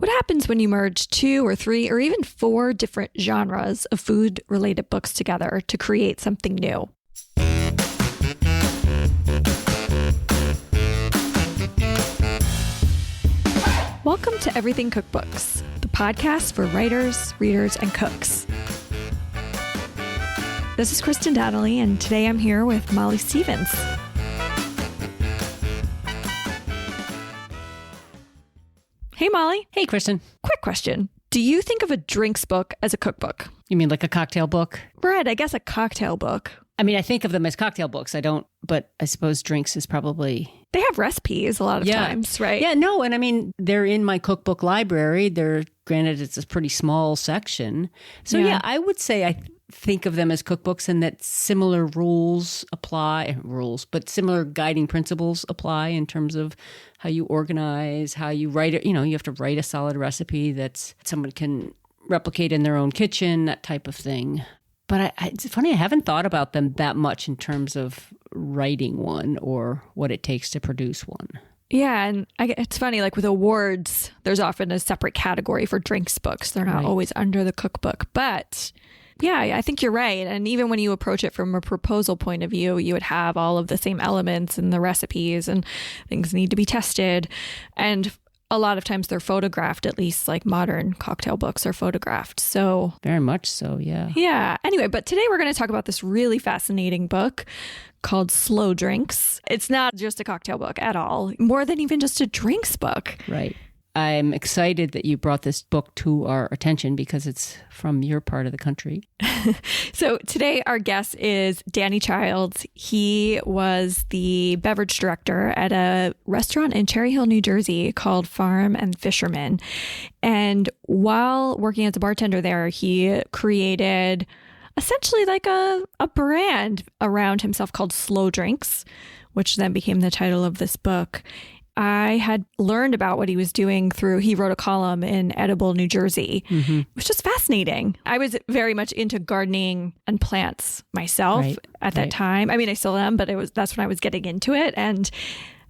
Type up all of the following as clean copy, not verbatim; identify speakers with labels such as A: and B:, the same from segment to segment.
A: What happens when you merge 2 or 3 or even 4 different genres of food-related books together to create something new? Welcome to Everything Cookbooks, the podcast for writers, readers, and cooks. This is Kristin and Molly, and today I'm here with Molly Stevens. Hey, Molly.
B: Hey, Kristin.
A: Quick question. Do you think of a drinks book as a cookbook?
B: You mean like a cocktail book?
A: Right, I guess a cocktail book.
B: I mean, I think of them as cocktail books. I don't, but I suppose drinks is probably...
A: They have recipes a lot of times, right?
B: Yeah, no, and I mean, they're in my cookbook library. Granted, it's a pretty small section. So yeah, I would say I think of them as cookbooks and that similar but similar guiding principles apply in terms of how you organize, how you write it. You know, you have to write a solid recipe that someone can replicate in their own kitchen, that type of thing. But it's funny, I haven't thought about them that much in terms of writing one or what it takes to produce one.
A: Yeah, and it's funny, like with awards, there's often a separate category for drinks books. They're not always under the cookbook. But yeah, I think you're right. And even when you approach it from a proposal point of view, you would have all of the same elements and the recipes and things need to be tested. And a lot of times they're photographed, at least like modern cocktail books are photographed. So
B: very much so, yeah.
A: Yeah. Anyway, but today we're going to talk about this really fascinating book called Slow Drinks. It's not just a cocktail book at all, more than even just a drinks book.
B: Right. I'm excited that you brought this book to our attention because it's from your part of the country.
A: So today our guest is Danny Childs. He was the beverage director at a restaurant in Cherry Hill, New Jersey called Farm and Fisherman. And while working as a bartender there, he created essentially like a brand around himself called Slow Drinks, which then became the title of this book. I had learned about what he was doing he wrote a column in Edible, New Jersey, which was fascinating. I was very much into gardening and plants myself at that time. I mean, I still am, but that's when I was getting into it. And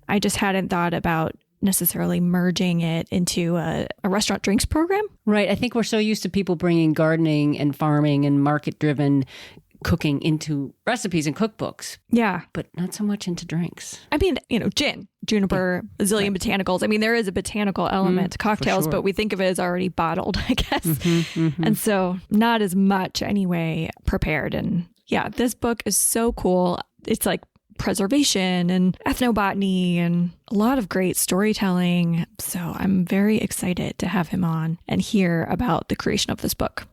A: I just hadn't thought about necessarily merging it into a restaurant drinks program.
B: Right. I think we're so used to people bringing gardening and farming and market-driven cooking into recipes and cookbooks.
A: Yeah.
B: But not so much into drinks.
A: I mean, gin, juniper, a zillion botanicals. I mean, there is a botanical element to cocktails, but we think of it as already bottled, I guess. And so not as much anyway prepared. And yeah, this book is so cool. It's like preservation and ethnobotany and a lot of great storytelling. So I'm very excited to have him on and hear about the creation of this book.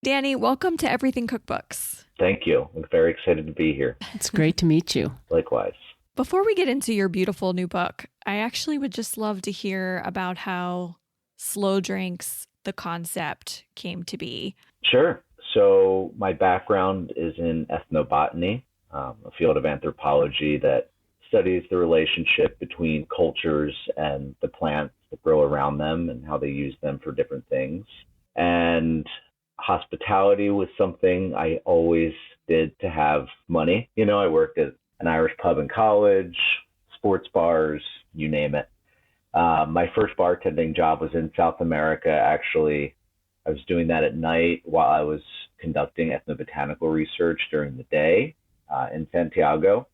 A: Danny, welcome to Everything Cookbooks.
C: Thank you. I'm very excited to be here.
B: It's great to meet you.
C: Likewise.
A: Before we get into your beautiful new book, I actually would just love to hear about how Slow Drinks, the concept, came to be.
C: Sure. So my background is in ethnobotany, a field of anthropology that studies the relationship between cultures and the plants that grow around them and how they use them for different things. And hospitality was something I always did to have money. I worked at an Irish pub in college, sports bars, you name it. My first bartending job was in South America, actually. I was doing that at night while I was conducting ethnobotanical research during the day in Santiago.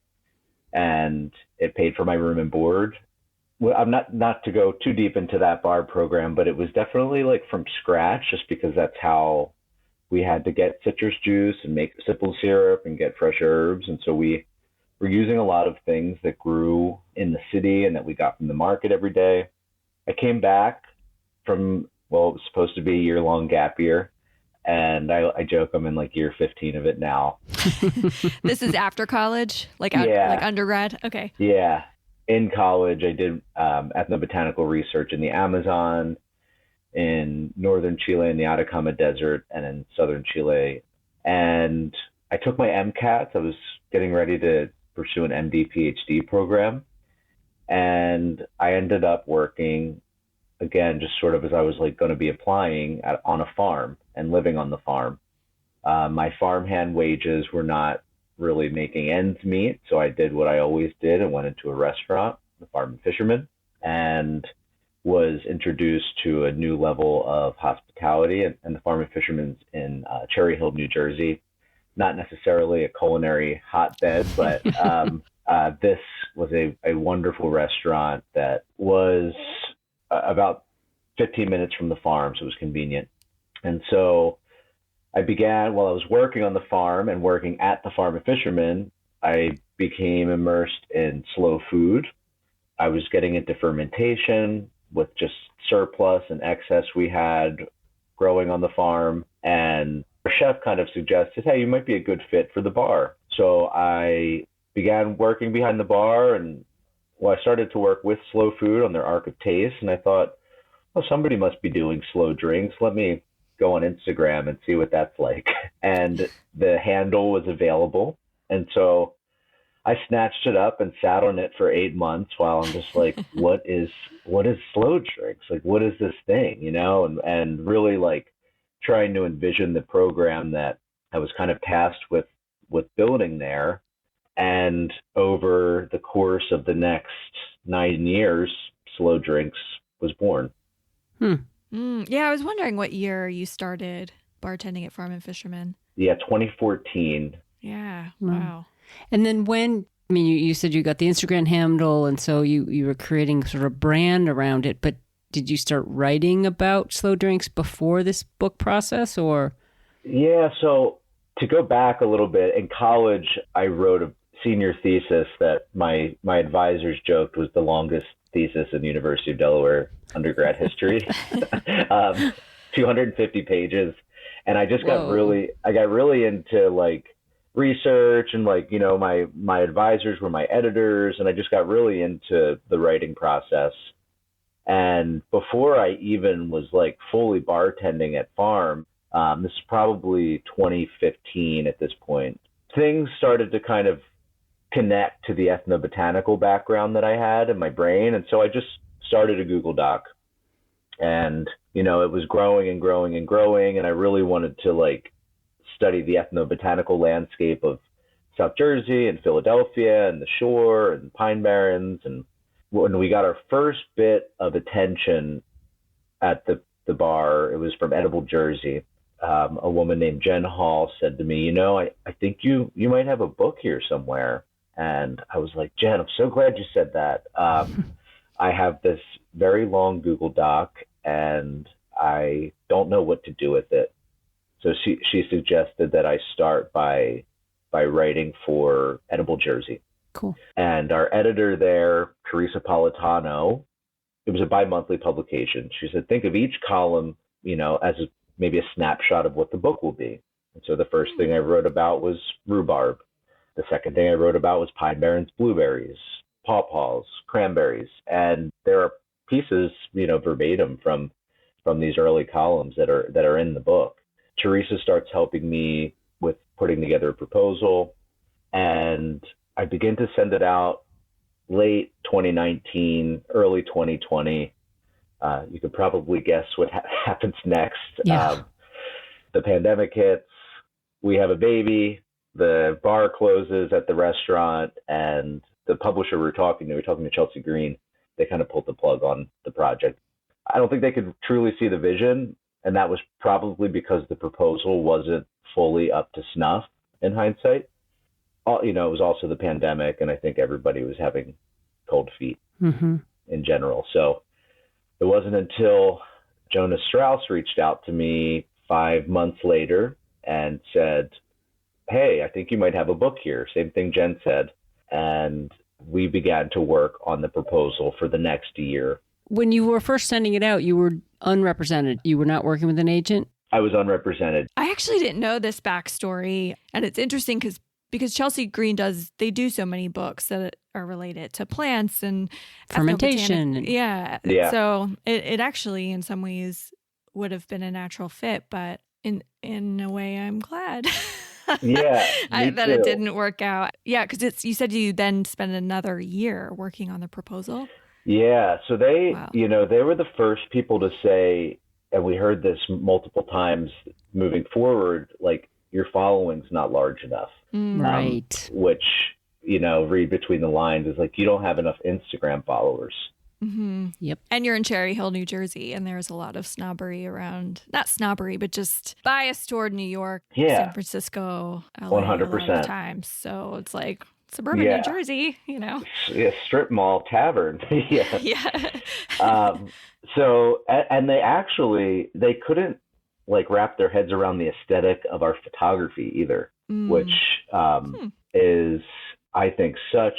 C: And it paid for my room and board. Well, I'm not to go too deep into that bar program, but it was definitely like from scratch, just because that's how we had to get citrus juice and make simple syrup and get fresh herbs. And so we were using a lot of things that grew in the city and that we got from the market every day. I came back from, it was supposed to be a year-long gap year. And I joke I'm in like year 15 of it now.
A: This is after college? Like undergrad? Okay.
C: Yeah. In college, I did ethnobotanical research in the Amazon, in northern Chile in the Atacama Desert, and in southern Chile. And I took my MCATs. I was getting ready to pursue an MD PhD program. And I ended up working, again, just sort of as I was like going to be applying on a farm and living on the farm. My farmhand wages were not really making ends meet. So I did what I always did and went into a restaurant. the Farm and Fisherman, and was introduced to a new level of hospitality. And the Farm and Fisherman's in Cherry Hill, New Jersey. Not necessarily a culinary hotbed, but this was a wonderful restaurant that was about 15 minutes from the farm, so it was convenient. And so I began, while I was working on the farm and working at the Farm and Fisherman, I became immersed in slow food. I was getting into fermentation with just surplus and excess we had growing on the farm. And our chef kind of suggested, hey, you might be a good fit for the bar. So I began working behind the bar, and I started to work with Slow Food on their Arc of Taste. And I thought, well, somebody must be doing slow drinks. Let me go on Instagram and see what that's like. And the handle was available. And so I snatched it up and sat on it for 8 months while I'm just like, what is slow drinks? Like, what is this thing, and really like trying to envision the program that I was kind of tasked with building there. And over the course of the next 9 years, Slow Drinks was born.
A: Yeah, I was wondering what year you started bartending at Farm and Fisherman.
C: Yeah, 2014.
A: Yeah, wow.
B: And then you said you got the Instagram handle, and so you were creating sort of a brand around it, but did you start writing about slow drinks before this book process, or? Yeah,
C: so to go back a little bit, in college, I wrote a senior thesis that my advisors joked was the longest thesis in the University of Delaware undergrad history, 250 pages. And I just got really into like research, and like, my advisors were my editors, and I just got really into the writing process. And before I even was like fully bartending at Farm, this is probably 2015 at this point, things started to kind of connect to the ethnobotanical background that I had in my brain. And so I just started a Google Doc, and, it was growing and growing and growing. And I really wanted to like study the ethnobotanical landscape of South Jersey and Philadelphia and the shore and Pine Barrens. And when we got our first bit of attention at the bar, it was from Edible Jersey. A woman named Jen Hall said to me, I think you might have a book here somewhere. And I was like, Jen, I'm so glad you said that. I have this very long Google Doc, and I don't know what to do with it. So she suggested that I start by writing for Edible Jersey.
B: Cool.
C: And our editor there, Teresa Politano, it was a bi-monthly publication. She said, think of each column, as maybe a snapshot of what the book will be. And so the first thing I wrote about was rhubarb. The second thing I wrote about was Pine Barrens blueberries, pawpaws, cranberries. And there are pieces, verbatim from these early columns that are in the book. Teresa starts helping me with putting together a proposal, and I begin to send it out late 2019, early 2020. You could probably guess what happens next.
B: Yeah.
C: The pandemic hits, we have a baby, the bar closes at the restaurant, and the publisher we're talking to Chelsea Green, they kind of pulled the plug on the project. I don't think they could truly see the vision, and that was probably because the proposal wasn't fully up to snuff in hindsight. It was also the pandemic, and I think everybody was having cold feet in general. So it wasn't until Jonas Strauss reached out to me 5 months later and said, hey, I think you might have a book here. Same thing Jen said. And we began to work on the proposal for the next year.
B: When you were first sending it out, you were unrepresented. You were not working with an agent?
C: I was unrepresented.
A: I actually didn't know this backstory. And it's interesting because Chelsea Green they do so many books that are related to plants and
B: fermentation.
A: Yeah. So it actually in some ways would have been a natural fit, but in a way I'm glad.
C: Yeah.
A: that it didn't work out. Yeah, because you said you then spent another year working on the proposal.
C: Yeah. So they were the first people to say, and we heard this multiple times moving forward, like, your following's not large enough.
B: Right.
C: Which, read between the lines is like, you don't have enough Instagram followers.
A: Mm-hmm.
B: Yep.
A: And you're in Cherry Hill, New Jersey, and there's a lot of snobbery around, not snobbery, but just bias toward New York, San Francisco, LA
C: 100%.
A: a lot of times. So it's like suburban New Jersey,
C: Yeah, strip mall tavern. Yeah.
A: Yeah.
C: So, and they couldn't like wrap their heads around the aesthetic of our photography either, which is, I think, such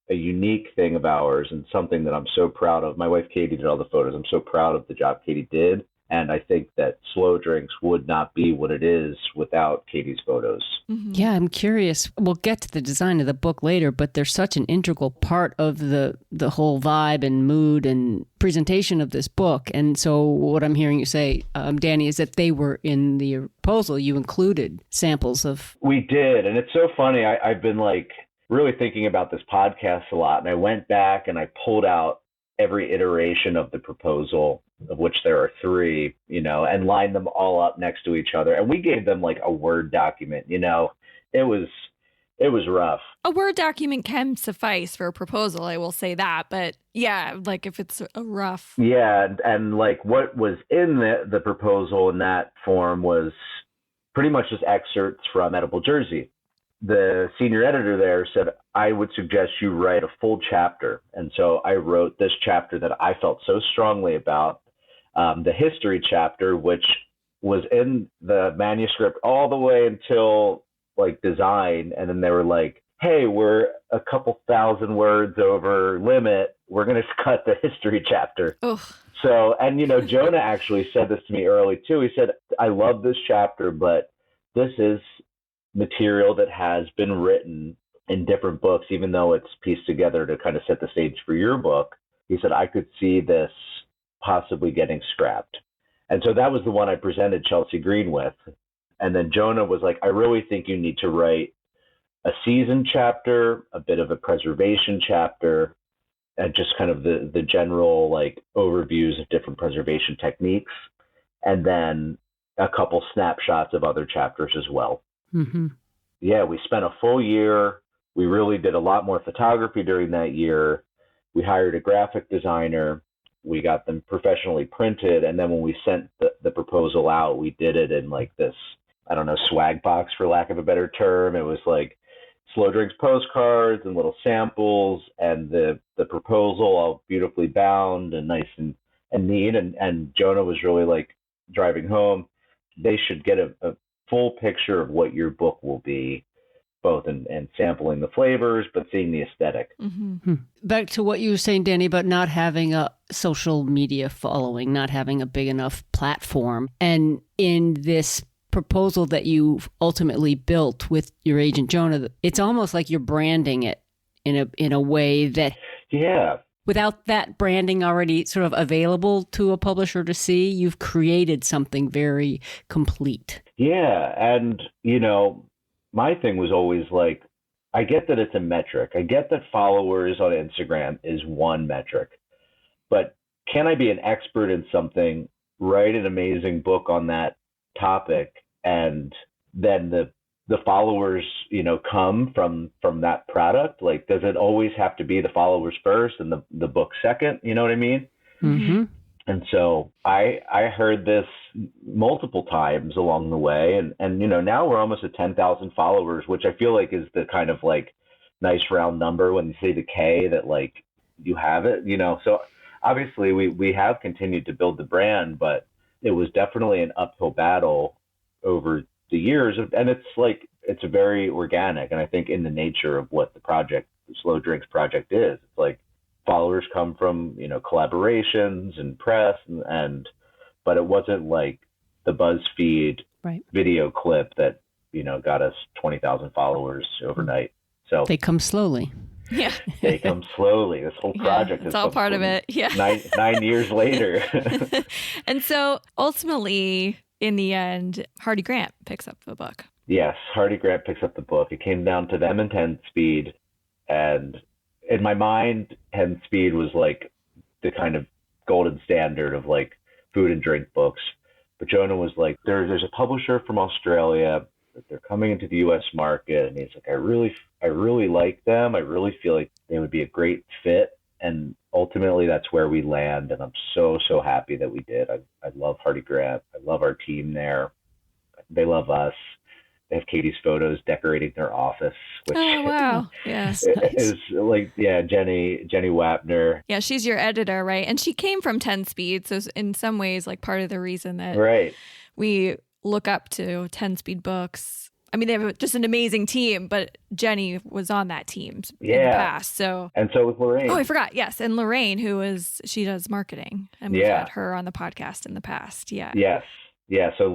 C: a unique thing of ours and something that I'm so proud of. My wife, Katie, did all the photos. I'm so proud of the job Katie did. And I think that Slow Drinks would not be what it is without Katie's photos.
A: Mm-hmm.
B: Yeah, I'm curious. We'll get to the design of the book later, but they're such an integral part of the whole vibe and mood and presentation of this book. And so what I'm hearing you say, Danny, is that they were in the proposal. You included samples of...
C: We did. And it's so funny. I've been like really thinking about this podcast a lot. And I went back and I pulled out every iteration of the proposal, of which there are 3, and lined them all up next to each other. And we gave them like a Word document, it was rough.
A: A Word document can suffice for a proposal, I will say that. But yeah, like if it's a rough.
C: Yeah. And like what was in the proposal in that form was pretty much just excerpts from Edible Jersey. The senior editor there said, I would suggest you write a full chapter. And so I wrote this chapter that I felt so strongly about, the history chapter, which was in the manuscript all the way until like design. And then they were like, hey, we're a couple thousand words over limit. We're going to cut the history chapter.
A: Ugh.
C: So, and Jonah actually said this to me early too. He said, I love this chapter, but this is material that has been written in different books, even though it's pieced together to kind of set the stage for your book. He said, I could see this possibly getting scrapped. And so that was the one I presented Chelsea Green with. And then Jonah was like, I really think you need to write a season chapter, a bit of a preservation chapter, and just kind of the general like overviews of different preservation techniques. And then a couple snapshots of other chapters as well.
B: Mm-hmm.
C: Yeah, we spent a full year. We really did a lot more photography during that year. We hired a graphic designer. We got them professionally printed. And then when we sent the proposal out, we did it in like this, I don't know, swag box, for lack of a better term. It was like Slow Drinks postcards and little samples and the proposal all beautifully bound and nice and neat. And Jonah was really like driving home, they should get a full picture of what your book will be, both in sampling the flavors, but seeing the aesthetic.
A: Mm-hmm.
B: Back to what you were saying, Danny, about not having a social media following, not having a big enough platform. And in this proposal that you ultimately built with your agent, Jonah, it's almost like you're branding it in a way that...
C: Yeah.
B: Without that branding already sort of available to a publisher to see, you've created something very complete.
C: Yeah. And, my thing was always like, I get that it's a metric. I get that followers on Instagram is one metric. But can I be an expert in something, write an amazing book on that topic, and then the followers, come from that product? Like, does it always have to be the followers first and the book second? You know what I mean?
B: Mm-hmm.
C: And so I heard this multiple times along the way. And now we're almost at 10,000 followers, which I feel like is the kind of like nice round number when you say the K that like you have it, So obviously we have continued to build the brand, but it was definitely an uphill battle over the years. And it's very organic. And I think in the nature of what the Slow Drinks project is, it's like followers come from, collaborations and press but it wasn't like the BuzzFeed video clip that, got us 20,000 followers overnight. So
B: they come slowly.
A: Yeah.
C: They come slowly. This whole project
A: it's all part of it. Yeah.
C: 9 years later.
A: And so ultimately, in the end, Hardy Grant picks up the book.
C: Yes, Hardy Grant picks up the book. It came down to them and 10 Speed. And in my mind, 10 Speed was like the kind of golden standard of like food and drink books. But Jonah was like, there's a publisher from Australia. that they're coming into the U.S. market. And he's like, I really like them. I really feel like they would be a great fit. And ultimately, that's where we land. And I'm so happy that we did. I love Hardy Grant. I love our team there. They love us. They have Katie's photos decorating their office, which
A: wow. Yes.
C: is like, Jenny Wapner.
A: Yeah, she's your editor, right? And she came from 10 Speed. So in some ways, like part of the reason that we look up to 10 Speed Books. I mean, they have just an amazing team, but Jenny was on that team in the past.
C: And so was Lorraine.
A: Oh, I forgot. Yes. And Lorraine, she does marketing. And we've had her on the podcast in the past. Yeah.
C: Yes. Yeah. So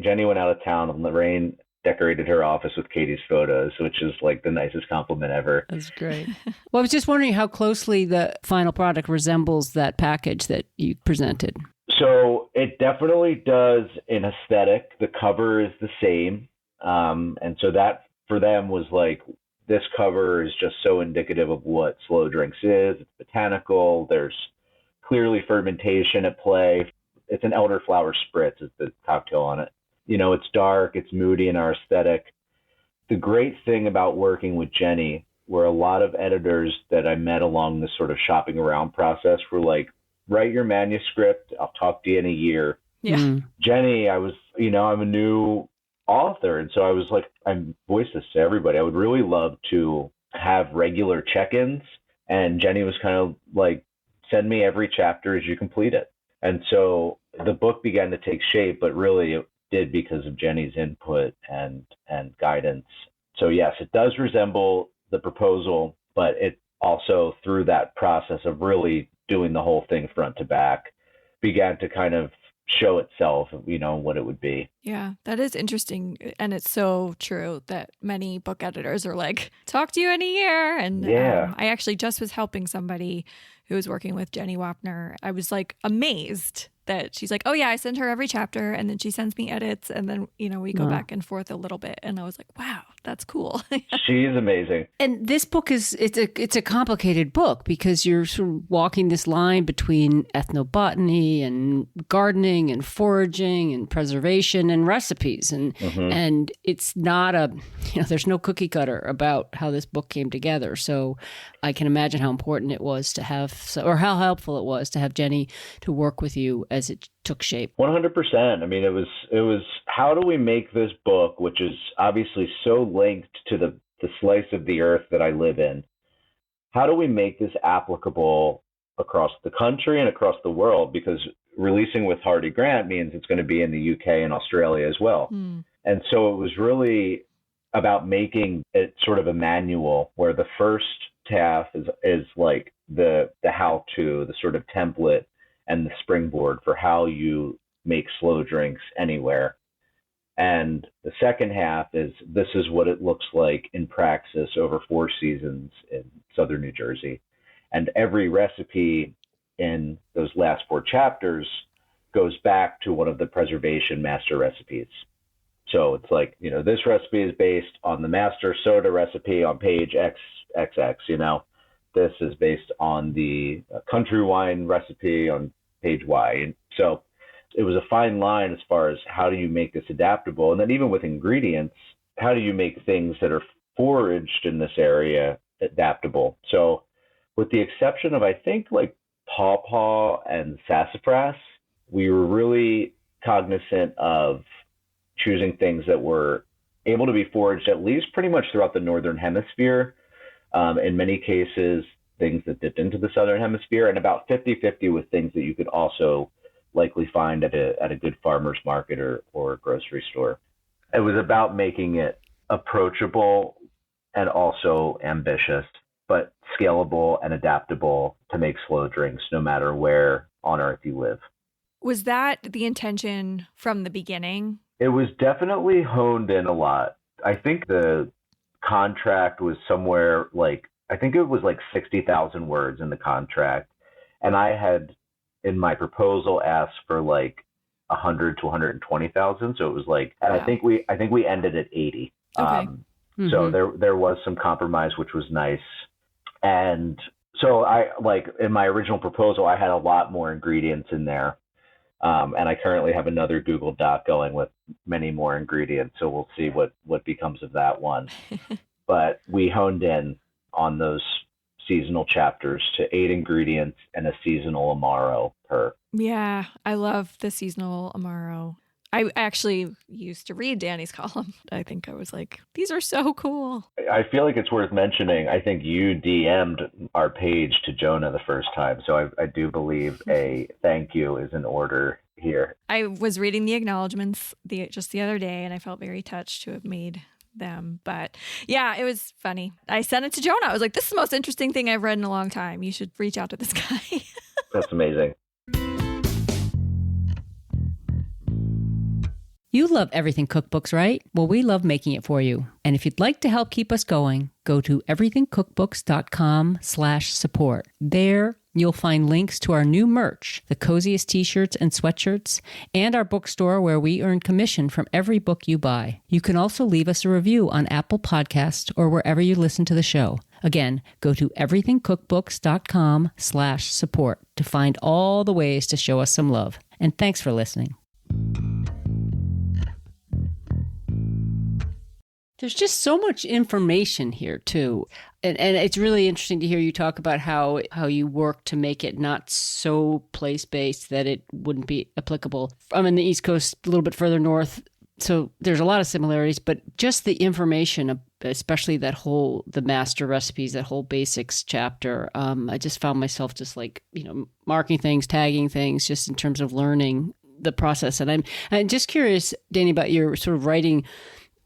C: Jenny went out of town, and Lorraine decorated her office with Katie's photos, which is like the nicest compliment ever.
B: That's great. Well, I was just wondering how closely the final product resembles that package that you presented.
C: So it definitely does in aesthetic. The cover is the same. And so that for them was like, this cover is just so indicative of what Slow Drinks is. It's botanical. There's clearly fermentation at play. It's an elderflower spritz is the cocktail on it. It's dark, it's moody in our aesthetic. The great thing about working with Jenny were a lot of editors that I met along this sort of shopping around process were like, write your manuscript. I'll talk to you in a year.
A: Yeah. Mm-hmm.
C: Jenny, I'm a new author. And so I was like, I voiced this to everybody. I would really love to have regular check-ins. And Jenny was kind of like, send me every chapter as you complete it. And so the book began to take shape, but really it did because of Jenny's input and guidance. So yes, it does resemble the proposal, but it also, through that process of really doing the whole thing front to back, began to kind of show itself, what it would be.
A: Yeah, that is interesting. And it's so true that many book editors are like, talk to you in a year. And I actually just was helping somebody who was working with Jenny Wapner. I was like amazed that she's like, oh yeah, I send her every chapter and then she sends me edits. And then, we go back and forth a little bit. And I was like, wow, that's cool.
C: She's amazing.
B: And this book it's a complicated book because you're sort of walking this line between ethnobotany and gardening and foraging and preservation and recipes. And it's not there's no cookie cutter about how this book came together. So I can imagine how important it was to have, or how helpful it was to have Jenny to work with you as it took shape.
C: 100%. I mean, it was how do we make this book, which is obviously so linked to the slice of the earth that I live in, how do we make this applicable across the country and across the world? Because releasing with Hardy Grant means it's going to be in the UK and Australia as well. And so it was really about making it sort of a manual where the first half is like the how-to, the sort of template and the springboard for how you make slow drinks anywhere. And the second half is, this is what it looks like in praxis over 4 seasons in southern New Jersey. And every recipe in those last 4 chapters goes back to one of the preservation master recipes. So it's like, this recipe is based on the master soda recipe on page XXX, this is based on the country wine recipe on page Y. And so it was a fine line as far as how do you make this adaptable? And then even with ingredients, how do you make things that are foraged in this area adaptable? So with the exception of, I think, like pawpaw and sassafras, we were really cognizant of choosing things that were able to be foraged at least pretty much throughout the Northern Hemisphere. In many cases, things that dipped into the Southern Hemisphere, and about 50-50 with things that you could also likely find at a good farmer's market or grocery store. It was about making it approachable and also ambitious, but scalable and adaptable to make slow drinks no matter where on earth you live.
A: Was that the intention from the beginning?
C: It was definitely honed in a lot. I think the contract was somewhere like, I think it was like 60,000 words in the contract. And I had, in my proposal, asked for like 100 to 120,000. So it was like, and wow. I think we ended at 80.
A: Okay.
C: So there was some compromise, which was nice. And so I, like in my original proposal, I had a lot more ingredients in there. And I currently have another Google Doc going with many more ingredients. So we'll see what becomes of that one. But we honed in on those seasonal chapters to 8 ingredients and a seasonal Amaro per.
A: Yeah, I love the seasonal Amaro. I actually used to read Danny's column. I think I was like, these are so cool.
C: I feel like it's worth mentioning. I think you DM'd our page to Jonah the first time. So I do believe a thank you is in order here.
A: I was reading the acknowledgments just the other day, and I felt very touched to have made them. But yeah, it was funny. I sent it to Jonah. I was like, this is the most interesting thing I've read in a long time. You should reach out to this guy.
C: That's amazing.
B: You love everything cookbooks, right? Well, we love making it for you. And if you'd like to help keep us going, go to everythingcookbooks.com/support. There, you'll find links to our new merch, the coziest t-shirts and sweatshirts, and our bookstore where we earn commission from every book you buy. You can also leave us a review on Apple Podcasts or wherever you listen to the show. Again, go to everythingcookbooks.com/support to find all the ways to show us some love. And thanks for listening. There's just so much information here, too. And it's really interesting to hear you talk about how you work to make it not so place-based that it wouldn't be applicable. I'm in the East Coast, a little bit further north, so there's a lot of similarities, but just the information, especially the master recipes, that whole basics chapter, I just found myself just like, marking things, tagging things, just in terms of learning the process. And I'm just curious, Danny, about your sort of writing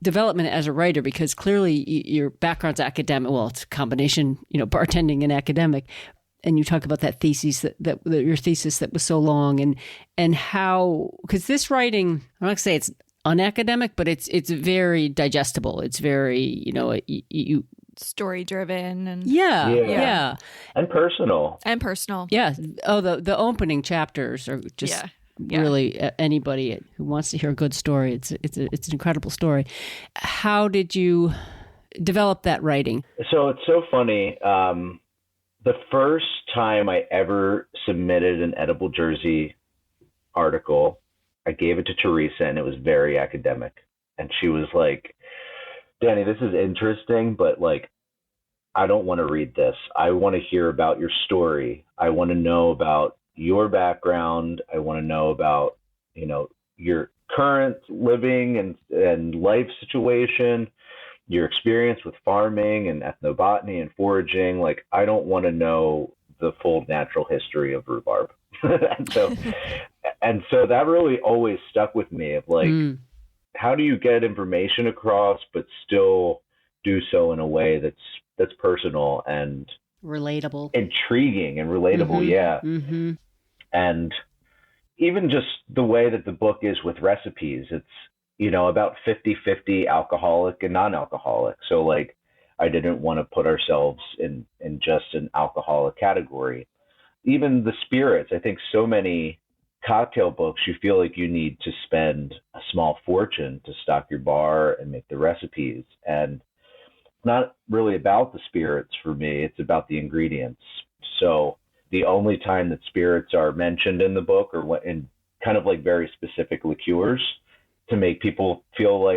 B: development as a writer, because clearly your background's academic. Well, it's a combination, bartending and academic. And you talk about that thesis that your thesis that was so long, and how, because this writing, I'm not going to say it's unacademic, but it's very digestible. It's very, you
A: story driven and
B: yeah.
C: And personal.
B: Yeah. Oh, the opening chapters are just really anybody who wants to hear a good story. It's an incredible story. How did you develop that writing?
C: So it's so funny. The first time I ever submitted an Edible Jersey article, I gave it to Teresa, and it was very academic. And she was like, Danny, this is interesting, but I don't want to read this. I want to hear about your story. I want to know about your background. I want to know about, your current living and life situation, your experience with farming and ethnobotany and foraging. I don't want to know the full natural history of rhubarb. and so that really always stuck with me of how do you get information across, but still do so in a way that's personal and
B: relatable,
C: intriguing and relatable.
B: Mm-hmm.
C: Yeah.
B: Mm-hmm.
C: And even just the way that the book is with recipes, it's, about 50-50 alcoholic and non-alcoholic. So I didn't want to put ourselves in just an alcoholic category. Even the spirits, I think so many cocktail books, you feel like you need to spend a small fortune to stock your bar and make the recipes. And it's not really about the spirits for me. It's about the ingredients. So the only time that spirits are mentioned in the book are in kind of very specific liqueurs to make people feel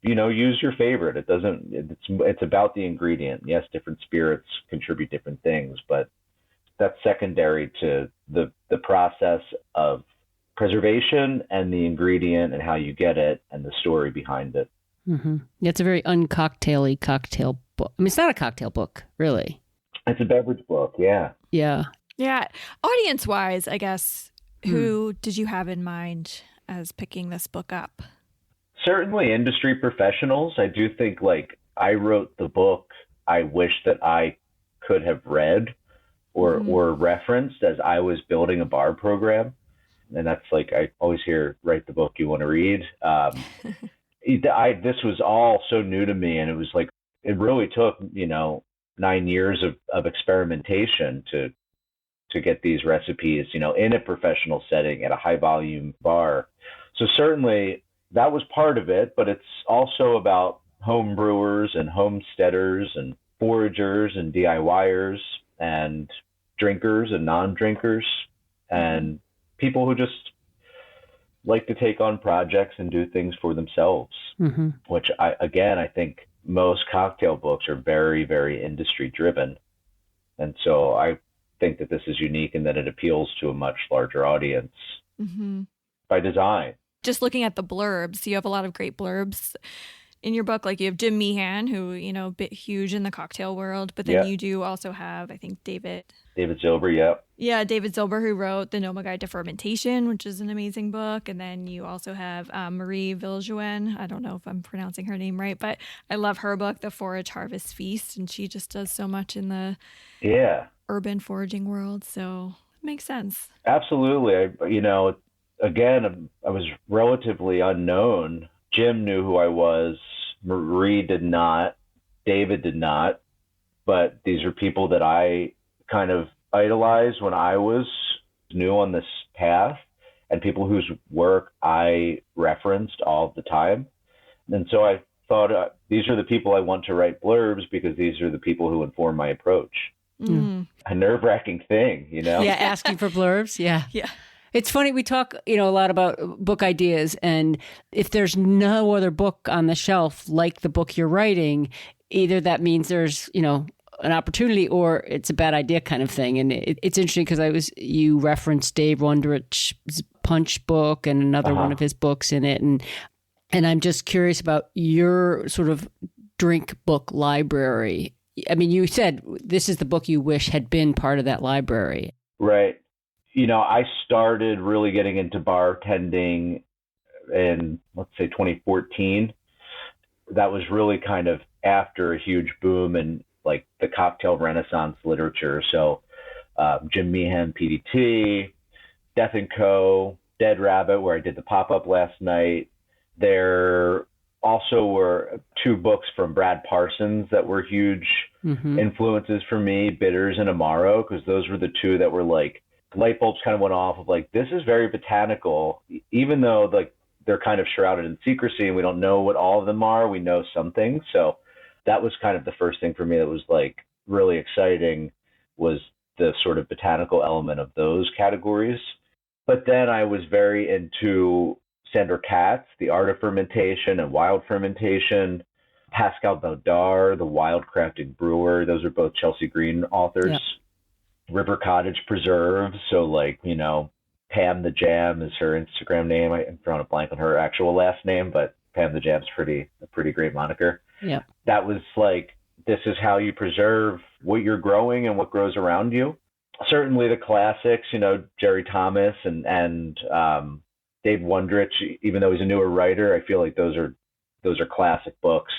C: use your favorite. It's about the ingredient. Yes, different spirits contribute different things, but that's secondary to the process of preservation and the ingredient and how you get it and the story behind it.
B: Mm-hmm. It's a very uncocktail-y cocktail book. I mean, it's not a cocktail book, really.
C: It's a beverage book, yeah.
B: Yeah.
A: Yeah. Audience-wise, I guess, who did you have in mind as picking this book up?
C: Certainly industry professionals. I do think I wrote the book I wish that I could have read or referenced as I was building a bar program. And that's I always hear, write the book you want to read. This was all so new to me, and it was it really took 9 years of experimentation to get these recipes in a professional setting at a high volume bar. So certainly that was part of it, but it's also about home brewers and homesteaders and foragers and DIYers and drinkers and non-drinkers and people who just like to take on projects and do things for themselves, which I think most cocktail books are very, very industry driven. And so I think that this is unique in that it appeals to a much larger audience by design.
A: Just looking at the blurbs, you have a lot of great blurbs in your book. Like you have Jim Meehan, who, a bit huge in the cocktail world, but then you do also have, I think, David
C: Silber, yep.
A: Yeah, David Silber, who wrote The Noma Guide to Fermentation, which is an amazing book. And then you also have Marie Viljoen. I don't know if I'm pronouncing her name right, but I love her book, The Forage Harvest Feast. And she just does so much in the urban foraging world. So it makes sense.
C: Absolutely. Again, I was relatively unknown. Jim knew who I was. Marie did not. David did not. But these are people that I kind of idolized when I was new on this path, and people whose work I referenced all the time. And so I thought, these are the people I want to write blurbs because these are the people who inform my approach. A nerve-wracking thing, Yeah,
B: asking for blurbs. Yeah.
A: Yeah.
B: It's funny, we talk, a lot about book ideas, and if there's no other book on the shelf like the book you're writing, either that means there's, an opportunity or it's a bad idea kind of thing. And it's interesting because you referenced Dave Wondrich's Punch book and another one of his books in it. And I'm just curious about your sort of drink book library. I mean, you said this is the book you wish had been part of that library.
C: Right. I started really getting into bartending in, let's say, 2014. That was really kind of after a huge boom in like the cocktail renaissance literature. So Jim Meehan, PDT, Death & Co., Dead Rabbit, where I did the pop-up last night. There also were two books from Brad Parsons that were huge influences for me, Bitters and Amaro, because those were the two that were like, light bulbs kind of went off of like, this is very botanical, even though like they're kind of shrouded in secrecy and we don't know what all of them are. We know some things. So that was kind of the first thing for me that was like really exciting, was the sort of botanical element of those categories. But then I was very into Sandor Katz, The Art of Fermentation and Wild Fermentation, Pascal Baudard, The Wild Crafting Brewer. Those are both Chelsea Green authors. Yep. River Cottage Preserves. So like, Pam the Jam is her Instagram name. I'm drawing a blank on her actual last name, but Pam the Jam's a pretty great moniker.
B: Yeah.
C: That was like, this is how you preserve what you're growing and what grows around you. Certainly the classics, Jerry Thomas and Dave Wondrich, even though he's a newer writer, I feel like those are classic books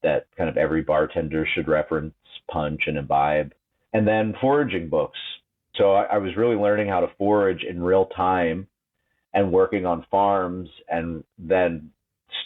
C: that kind of every bartender should reference, punch and imbibe. And then foraging books. So I was really learning how to forage in real time and working on farms, and then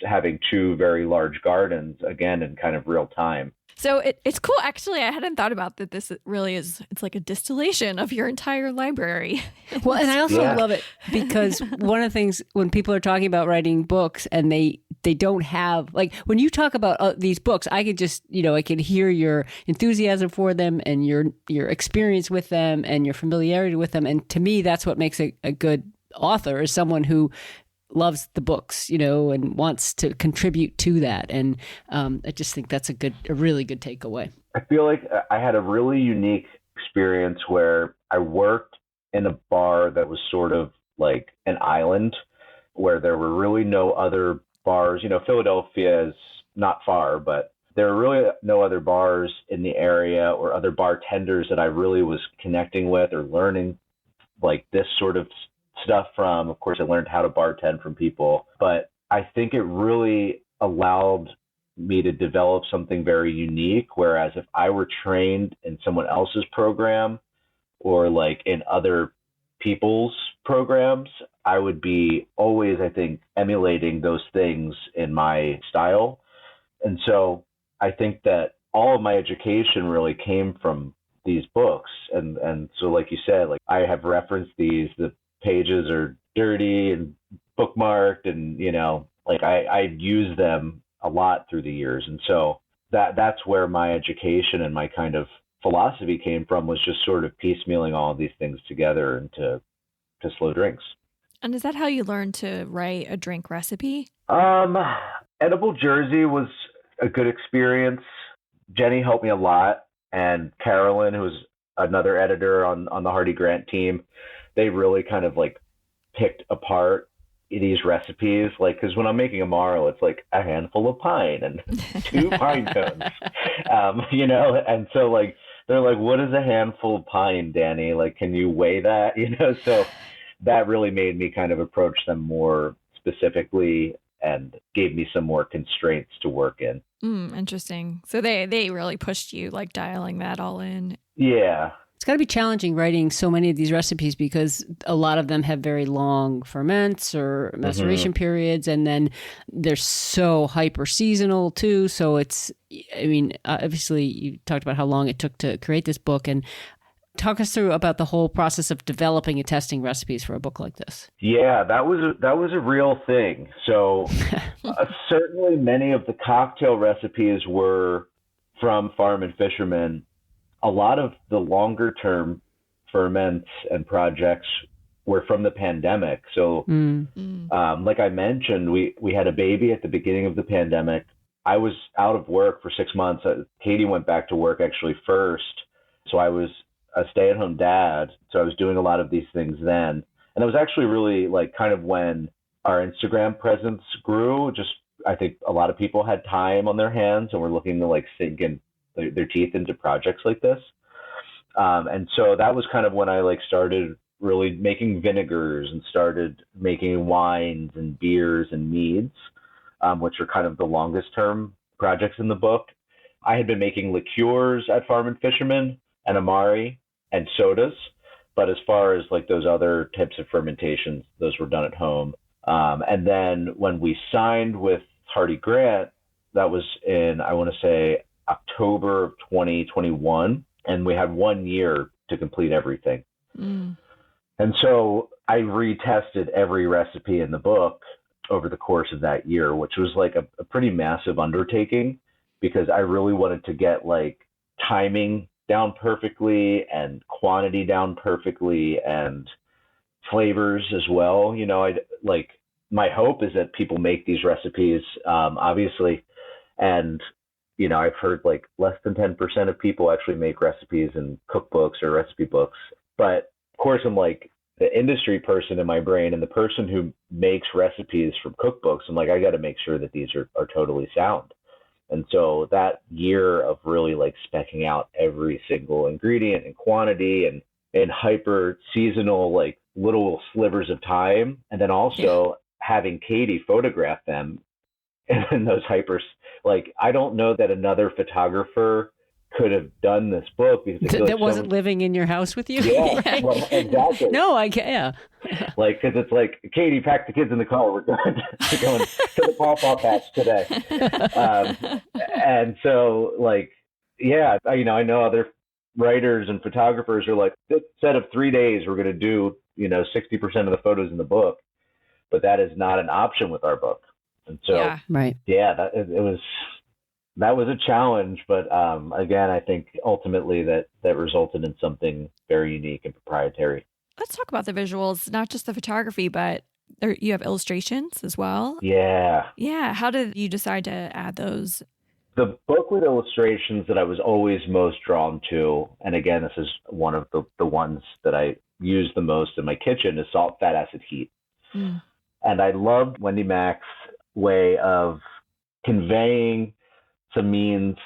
C: having two very large gardens, again, in kind of real time.
A: So it's cool. Actually, I hadn't thought about that. This really is, it's like a distillation of your entire library.
B: Well, and I also love it because one of the things when people are talking about writing books and they don't have, like when you talk about these books, I could just, I can hear your enthusiasm for them and your experience with them and your familiarity with them. And to me, that's what makes a good author, is someone who loves the books, and wants to contribute to that. And I just think that's a really good takeaway.
C: I feel like I had a really unique experience where I worked in a bar that was sort of like an island where there were really no other bars. Philadelphia is not far, but there were really no other bars in the area or other bartenders that I really was connecting with or learning like this sort of stuff from. Of course, I learned how to bartend from people, but I think it really allowed me to develop something very unique. Whereas if I were trained in someone else's program or like in other people's programs, I would be always, I think, emulating those things in my style. And so I think that all of my education really came from these books. And so like you said, like I have referenced these, the pages are dirty and bookmarked, and like I use them a lot through the years. And so that's where my education and my kind of philosophy came from, was just sort of piecemealing all of these things together into slow drinks.
A: And is that how you learned to write a drink recipe?
C: Edible Jersey was a good experience. Jenny helped me a lot, and Carolyn, who was another editor on the Hardy Grant team, they really kind of like picked apart these recipes. Like, because when I'm making a marrow, it's like a handful of pine and 2 pine cones, and so like they're like, what is a handful of pine, Danny? Like, can you weigh that? So that really made me kind of approach them more specifically and gave me some more constraints to work in.
A: Interesting. So they really pushed you, like dialing that all in.
C: Yeah.
B: It's got to be challenging writing so many of these recipes because a lot of them have very long ferments or maceration periods, and then they're so hyper seasonal too. So obviously you talked about how long it took to create this book, and talk us through about the whole process of developing and testing recipes for a book like this.
C: Yeah, that was a real thing. So certainly many of the cocktail recipes were from Farm and Fisherman. A lot of the longer term ferments and projects were from the pandemic. So like I mentioned, we had a baby at the beginning of the pandemic. I was out of work for 6 months. Katie went back to work actually first. So I was a stay-at-home dad. So I was doing a lot of these things then. And it was actually really like kind of when our Instagram presence grew. Just, I think a lot of people had time on their hands and were looking to like sink in their teeth into projects like this. And so that was kind of when I like started really making vinegars and started making wines and beers and meads, which are kind of the longest term projects in the book. I had been making liqueurs at Farm and Fisherman and Amari and sodas, but as far as like those other types of fermentations, those were done at home. And then when we signed with Hardy Grant, that was in, I want to say, October of 2021, and we had 1 year to complete everything. And so I retested every recipe in the book over the course of that year, which was like a pretty massive undertaking because I really wanted to get like timing down perfectly and quantity down perfectly and flavors as well. My hope is that people make these recipes, obviously, and I've heard like less than 10% of people actually make recipes in cookbooks or recipe books. But of course, I'm like the industry person in my brain and the person who makes recipes from cookbooks. I'm like, I got to make sure that these are totally sound. And so that year of really like specking out every single ingredient and quantity and hyper seasonal, like little slivers of time. And then also having Katie photograph them in those hypers. Like, I don't know that another photographer could have done this book because
B: that wasn't living in your house with you.
C: Yeah, right. Well, exactly.
B: No, I can't.
C: Like, because it's like, Katie, pack the kids in the car. We're going to the pawpaw patch today. And so, like, yeah, I know other writers and photographers are like, this set of 3 days, we're going to do 60% of the photos in the book, but that is not an option with our book. And so, that was a challenge, but again, I think ultimately that resulted in something very unique and proprietary.
A: Let's talk about the visuals, not just the photography, but you have illustrations as well.
C: Yeah.
A: Yeah. How did you decide to add those?
C: The book with illustrations that I was always most drawn to, and again, this is one of the ones that I use the most in my kitchen, is salt, fat, acid, heat. And I loved Wendy Mack's way of conveying Samin's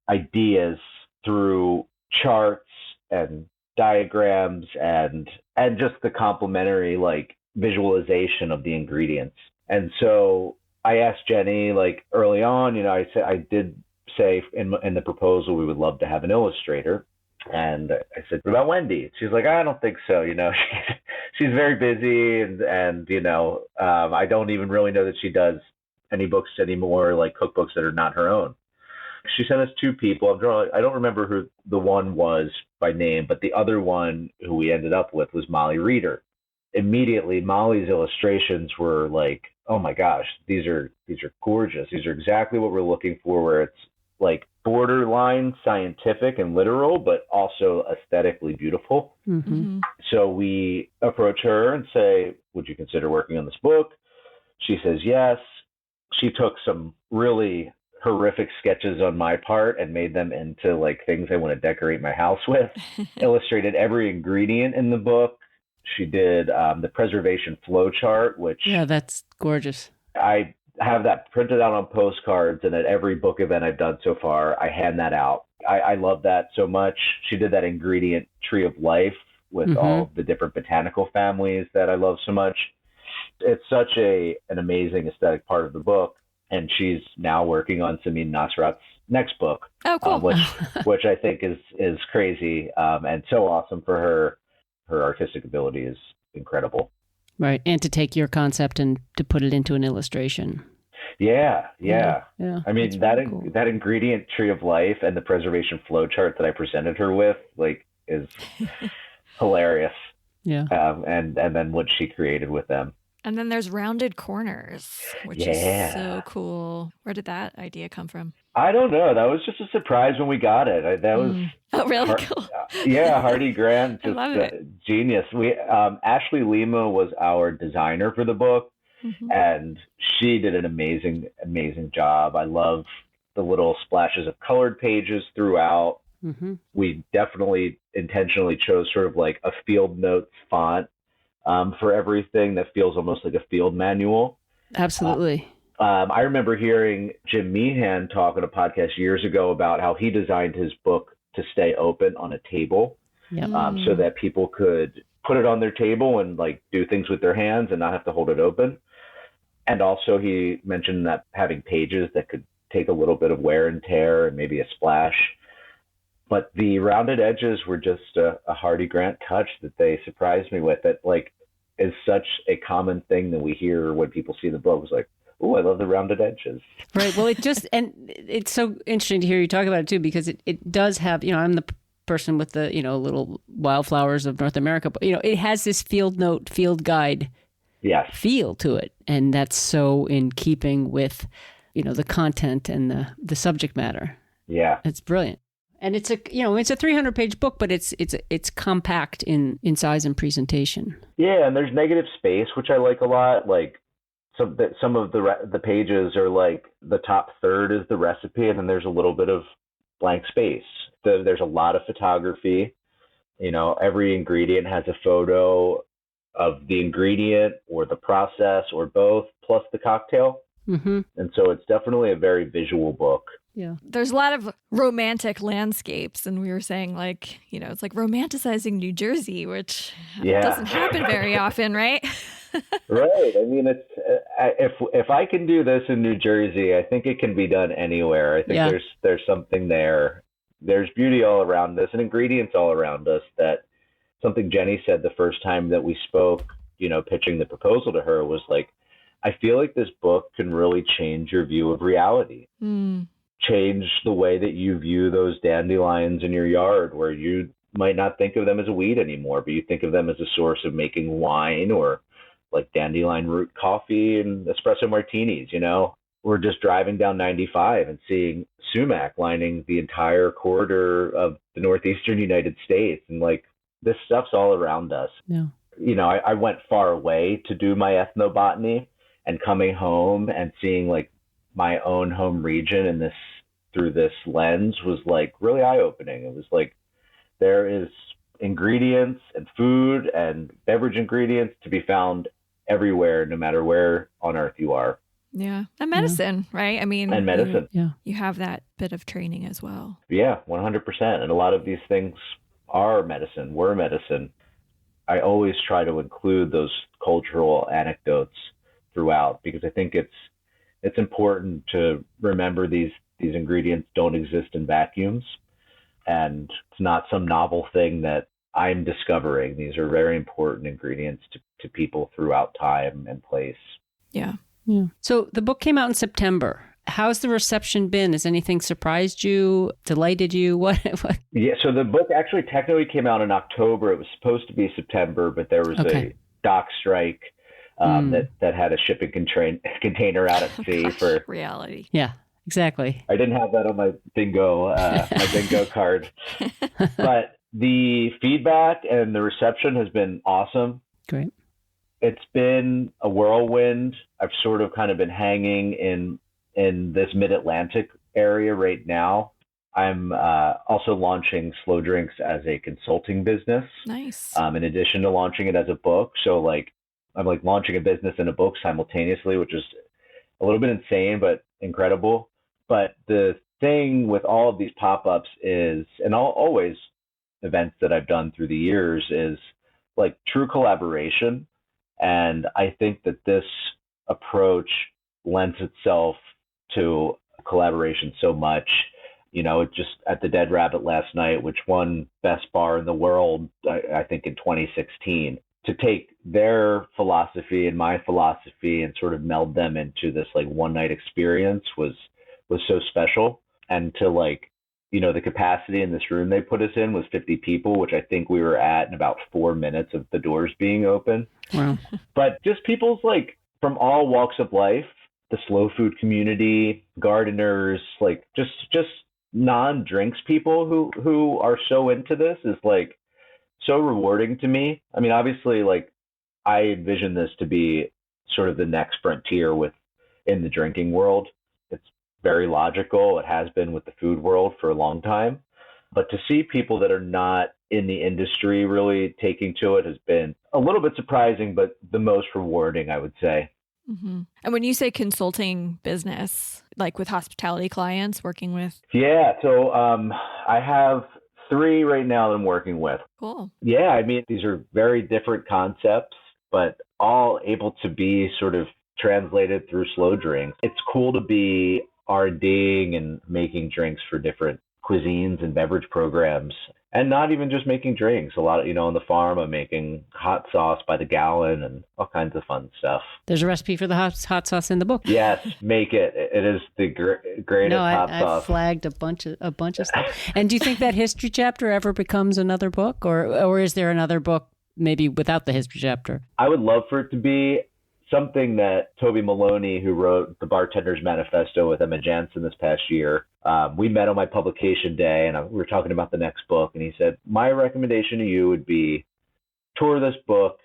C: ideas through charts and diagrams and just the complementary like visualization of the ingredients. And so I asked Jenny like early on, I did say in the proposal we would love to have an illustrator. And I said, what about Wendy? She's like, I don't think so. She's very busy and I don't even really know that she does any books anymore, like cookbooks that are not her own. She sent us 2 people. I don't remember who the one was by name, but the other one who we ended up with was Molly Reeder. Immediately, Molly's illustrations were like, oh my gosh, these are gorgeous. These are exactly what we're looking for, where it's like borderline scientific and literal, but also aesthetically beautiful.
B: Mm-hmm.
C: So we approach her and say, would you consider working on this book? She says yes. She took some really horrific sketches on my part and made them into like things I want to decorate my house with, illustrated every ingredient in the book. She did the preservation flow chart, which
B: that's gorgeous.
C: I have that printed out on postcards, and at every book event I've done so far, I hand that out. I love that so much. She did that ingredient tree of life with all the different botanical families that I love so much. It's such an amazing aesthetic part of the book, and she's now working on Samin Nasrat's next book.
A: Oh, cool.
C: Which I think is crazy and so awesome for her. Her artistic ability is incredible.
B: Right, and to take your concept and to put it into an illustration.
C: Yeah. I mean,
B: cool.
C: that ingredient tree of life and the preservation flow chart that I presented her with, like, is hilarious.
B: Yeah.
C: And then what she created with them.
A: And then there's rounded corners, which is so cool. Where did that idea come from?
C: I don't know. That was just a surprise when we got it. That was
A: really cool.
C: Hardy Grant,
A: I love it.
C: Genius. We Ashley Lima was our designer for the book, and she did an amazing job. I love the little splashes of colored pages throughout. We definitely intentionally chose sort of like a field notes font for everything that feels almost like a field manual.
B: Absolutely.
C: I remember hearing Jim Meehan talk on a podcast years ago about how he designed his book to stay open on a table, so that people could put it on their table and like do things with their hands and not have to hold it open. And also he mentioned that having pages that could take a little bit of wear and tear and maybe a splash. But the rounded edges were just a Hardy Grant touch that they surprised me with. That like is such a common thing that we hear when people see the book. It's like, oh, I love the rounded edges.
B: Right. Well, and it's so interesting to hear you talk about it too, because it does have, I'm the person with the, little wildflowers of North America, but, it has this field note, field guide feel to it. And that's so in keeping with, the content and the subject matter.
C: Yeah.
B: It's brilliant. And it's a 300-page book, but it's compact in size and presentation. Yeah.
C: And there's negative space, which I like a lot. Like, some of the pages are like the top third is the recipe, and then there's a little bit of blank space. There's a lot of photography. Every ingredient has a photo of the ingredient or the process or both, plus the cocktail. And so it's definitely a very visual book.
A: Yeah. There's a lot of romantic landscapes, and we were saying like, it's like romanticizing New Jersey, which doesn't happen very often, right?
C: Right. I mean, it's if I can do this in New Jersey, I think it can be done anywhere. I think there's something there. There's beauty all around us and ingredients all around us. That something Jenny said the first time that we spoke, pitching the proposal to her was like, I feel like this book can really change your view of reality. Change the way that you view those dandelions in your yard, where you might not think of them as a weed anymore, but you think of them as a source of making wine or like dandelion root coffee and espresso martinis. We're just driving down 95 and seeing sumac lining the entire corridor of the northeastern United States. And like, this stuff's all around us. Yeah. I went far away to do my ethnobotany, and coming home and seeing like my own home region through this lens was like really eye-opening. It was like, there is ingredients and food and beverage ingredients to be found everywhere, no matter where on earth you are.
A: Yeah. And medicine, right? I mean,
C: and medicine.
A: You have that bit of training as well.
C: Yeah, 100%. And a lot of these things are medicine, were medicine. I always try to include those cultural anecdotes throughout, because I think it's important to remember these ingredients don't exist in vacuums, and it's not some novel thing that I'm discovering. These are very important ingredients to people throughout time and place.
A: Yeah.
B: So the book came out in September. How's the reception been? Has anything surprised you, delighted you? What?
C: Yeah, so the book actually technically came out in October. It was supposed to be September, but there was a dock strike that had a shipping container out at sea for
A: reality.
B: Yeah, exactly.
C: I didn't have that on my bingo card. But the feedback and the reception has been awesome.
B: Great.
C: It's been a whirlwind. I've sort of kind of been hanging in this mid-Atlantic area right now. I'm also launching Slow Drinks as a consulting business.
A: Nice.
C: In addition to launching it as a book. So like I'm like launching a business and a book simultaneously, which is a little bit insane, but incredible. But the thing with all of these pop-ups is, and always events that I've done through the years, is like true collaboration. And I think that this approach lends itself to collaboration so much. You know, it just at the Dead Rabbit last night, which won Best Bar in the World, I think in 2016, to take their philosophy and my philosophy and sort of meld them into this like one night experience was so special. And to like, you know, the capacity in this room they put us in was 50 people, which I think we were at in about 4 minutes of the doors being open.
B: Wow.
C: But just people's like from all walks of life, the slow food community, gardeners, like just non-drinks people who are so into this is like so rewarding to me. I mean, obviously, like I envision this to be sort of the next frontier in the drinking world. It's very logical. It has been with the food world for a long time. But to see people that are not in the industry really taking to it has been a little bit surprising, but the most rewarding, I would say.
A: Mm-hmm. And when you say consulting business, like with hospitality clients working with?
C: Yeah. So I have 3 right now that I'm working with.
A: Cool.
C: Yeah. I mean, these are very different concepts, but all able to be sort of translated through Slow Drinks. It's cool to be R&Ding and making drinks for different cuisines and beverage programs, and not even just making drinks. A lot of, you know, on the farm, I'm making hot sauce by the gallon and all kinds of fun stuff.
B: There's a recipe for the hot sauce in the book.
C: Yes, make it. It is the greatest hot sauce.
B: I flagged a bunch of stuff. And do you think that history chapter ever becomes another book, or is there another book maybe without the history chapter?
C: I would love for it to be something that Toby Maloney, who wrote The Bartender's Manifesto with Emma Jansen this past year, we met on my publication day, and we were talking about the next book, and he said, my recommendation to you would be tour this book,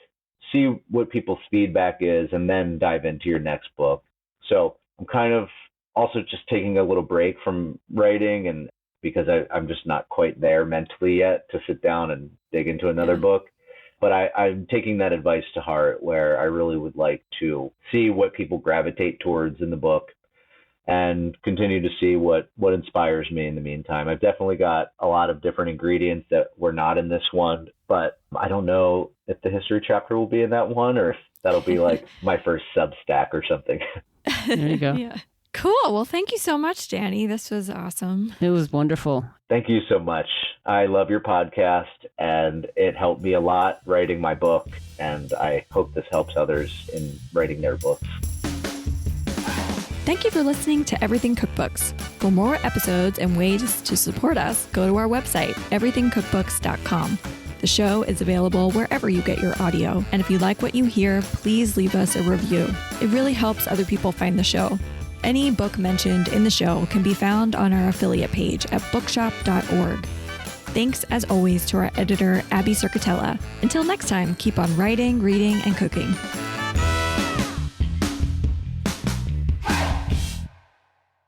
C: see what people's feedback is, and then dive into your next book. So I'm kind of also just taking a little break from writing, and because I'm just not quite there mentally yet to sit down and dig into another book. But I'm taking that advice to heart, where I really would like to see what people gravitate towards in the book and continue to see what inspires me in the meantime. I've definitely got a lot of different ingredients that were not in this one, but I don't know if the history chapter will be in that one or if that'll be like my first Substack or something.
B: There you go.
A: Yeah. Cool. Well, thank you so much, Danny. This was awesome.
B: It was wonderful.
C: Thank you so much. I love your podcast, and it helped me a lot writing my book, and I hope this helps others in writing their books.
A: Thank you for listening to Everything Cookbooks. For more episodes and ways to support us, go to our website, everythingcookbooks.com. The show is available wherever you get your audio, and if you like what you hear, please leave us a review. It really helps other people find the show. Any book mentioned in the show can be found on our affiliate page at bookshop.org. Thanks, as always, to our editor, Abby Circatella. Until next time, keep on writing, reading, and cooking.